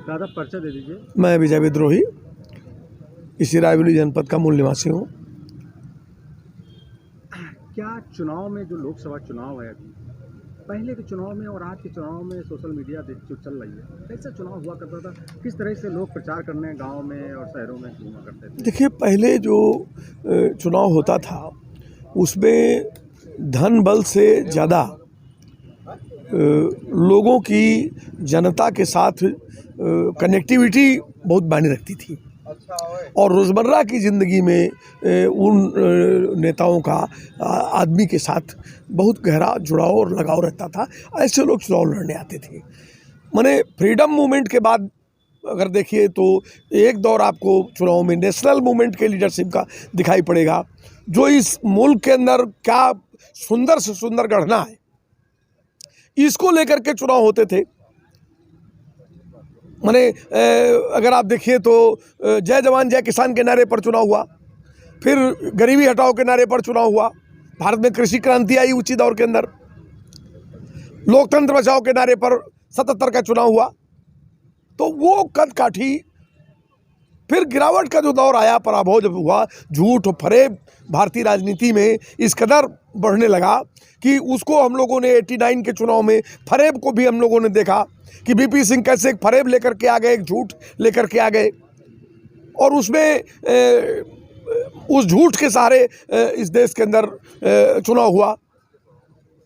दादा परिचय दे दीजिए। मैं विजय विद्रोही इसी रायबरेली जनपद का मूल निवासी हूँ। क्या चुनाव में जो लोकसभा चुनाव है अभी, पहले के चुनाव में और आज के चुनाव में सोशल मीडिया जो चल रही है, कैसा चुनाव हुआ करता था? किस तरह से लोग प्रचार करने गांव में और शहरों में घूमा करते थे? देखिए, पहले जो चुनाव होता था उसमें धन बल से ज़्यादा लोगों की जनता के साथ कनेक्टिविटी बहुत मायने रखती थी और रोज़मर्रा की ज़िंदगी में उन नेताओं का आदमी के साथ बहुत गहरा जुड़ाव और लगाव रहता था। ऐसे लोग चुनाव लड़ने आते थे। माने फ्रीडम मूवमेंट के बाद अगर देखिए तो एक दौर आपको चुनाव में नेशनल मूवमेंट के लीडरशिप का दिखाई पड़ेगा, जो इस मुल्क के अंदर क्या सुंदर से सुंदर गढ़ना है, इसको लेकर के चुनाव होते थे। माने अगर आप देखिए तो जय जवान जय किसान के नारे पर चुनाव हुआ, फिर गरीबी हटाओ के नारे पर चुनाव हुआ, भारत में कृषि क्रांति आई उसी दौर के अंदर, लोकतंत्र बचाओ के नारे पर 77 का चुनाव हुआ। तो वो कद काठी, फिर गिरावट का जो दौर आया, पराभव जब हुआ, झूठ और फरेब भारतीय राजनीति में इस कदर बढ़ने लगा कि उसको हम लोगों ने 89 के चुनाव में फरेब को भी हम लोगों ने देखा कि बीपी सिंह कैसे एक फरेब लेकर के आ गए, एक झूठ लेकर के आ गए और उसमें उस झूठ के सहारे इस देश के अंदर चुनाव हुआ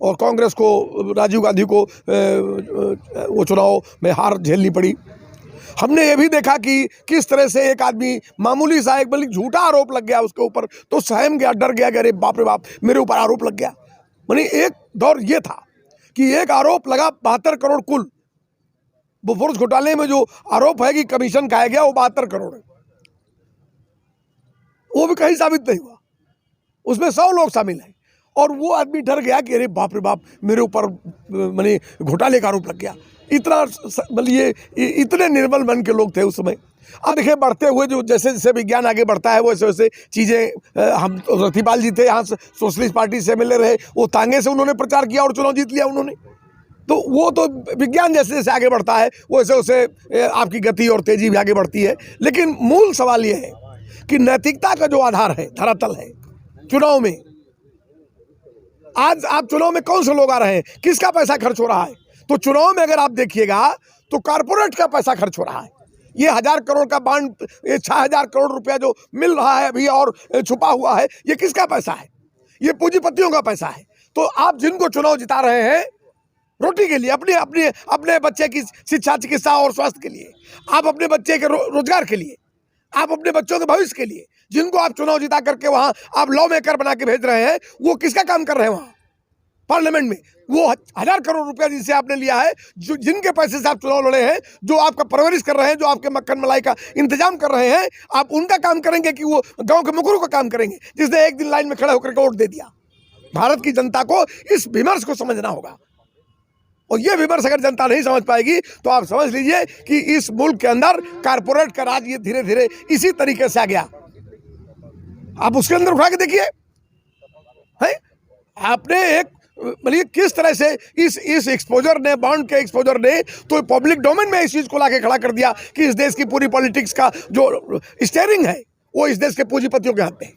और कांग्रेस को, राजीव गांधी को वो चुनाव में हार झेलनी पड़ी। हमने ये भी देखा कि किस तरह से एक आदमी मामूली सा एक बल्कि झूठा आरोप लग गया उसके ऊपर तो सहम गया, डर गया कि अरे बाप रे बाप, मेरे ऊपर आरोप लग गया। माने एक दौर ये था कि एक आरोप लगा 72 करोड़ कुल बोफोर्स घोटाले में जो आरोप है कि कमीशन खाया गया वो 72 करोड़ है, वो भी कहीं साबित नहीं हुआ, उसमें 100 लोग शामिल हैं और वो आदमी डर गया कि अरे बाप रे बाप, मेरे ऊपर माने घोटाले का आरोप लग गया। इतना ये इतने निर्बल मन के लोग थे उस समय। अब देखिए, बढ़ते हुए जो जैसे जैसे विज्ञान आगे बढ़ता है वैसे वैसे चीज़ें, हम रतिपाल जी थे यहाँ सोशलिस्ट पार्टी से मिले रहे, वो तांगे से उन्होंने प्रचार किया और चुनाव जीत लिया उन्होंने। तो वो तो विज्ञान जैसे जैसे आगे बढ़ता है वैसे वैसे आपकी गति और तेजी भी आगे बढ़ती है। लेकिन मूल सवाल ये है कि नैतिकता का जो आधार है, धरातल है चुनाव में, आज आप चुनाव में कौन से लोग आ रहे हैं, किसका पैसा खर्च हो रहा है? तो चुनाव में अगर आप देखिएगा तो कारपोरेट का पैसा खर्च हो रहा है। ये 1000 करोड़ का बांड, ये 6000 करोड़ रुपया जो मिल रहा है अभी और छुपा हुआ है, ये किसका पैसा है? ये पूंजीपतियों का पैसा है। तो आप जिनको चुनाव जिता रहे हैं रोटी के लिए, अपने अपने अपने बच्चे की शिक्षा, चिकित्सा और स्वास्थ्य के लिए, आप अपने बच्चे के रोजगार के लिए, आप अपने बच्चों के भविष्य के लिए, जिनको आप चुनाव जिता करके वहां आप लॉ मेकर बना के भेज रहे हैं, वो किसका काम कर रहे हैं? वहां पार्लियामेंट में वो 1000 करोड़ रुपया जिनसे आपने लिया है, जो जिनके पैसे से आप चुनाव लड़े हैं, जो आपका परवरिश कर रहे हैं, जो आपके मक्खन मलाई का इंतजाम कर रहे हैं, आप उनका काम करेंगे कि वो गांव के मुखरों का काम करेंगे जिसने एक दिन लाइन में खड़े होकर के वोट दे दिया? भारत की जनता को इस विमर्श को समझना होगा और ये विमर्श अगर जनता नहीं समझ पाएगी तो आप समझ लीजिए कि इस मुल्क के अंदर कारपोरेट का राज ये धीरे धीरे इसी तरीके से आ गया। आप उसके अंदर उठा के देखिए, है आपने एक मतलब किस तरह से इस एक्सपोजर ने, बॉन्ड के एक्सपोजर ने तो पब्लिक डोमेन में इस चीज को लाके खड़ा कर दिया कि इस देश की पूरी पॉलिटिक्स का जो स्टीयरिंग है वो इस देश के पूंजीपतियों के हाथ में है।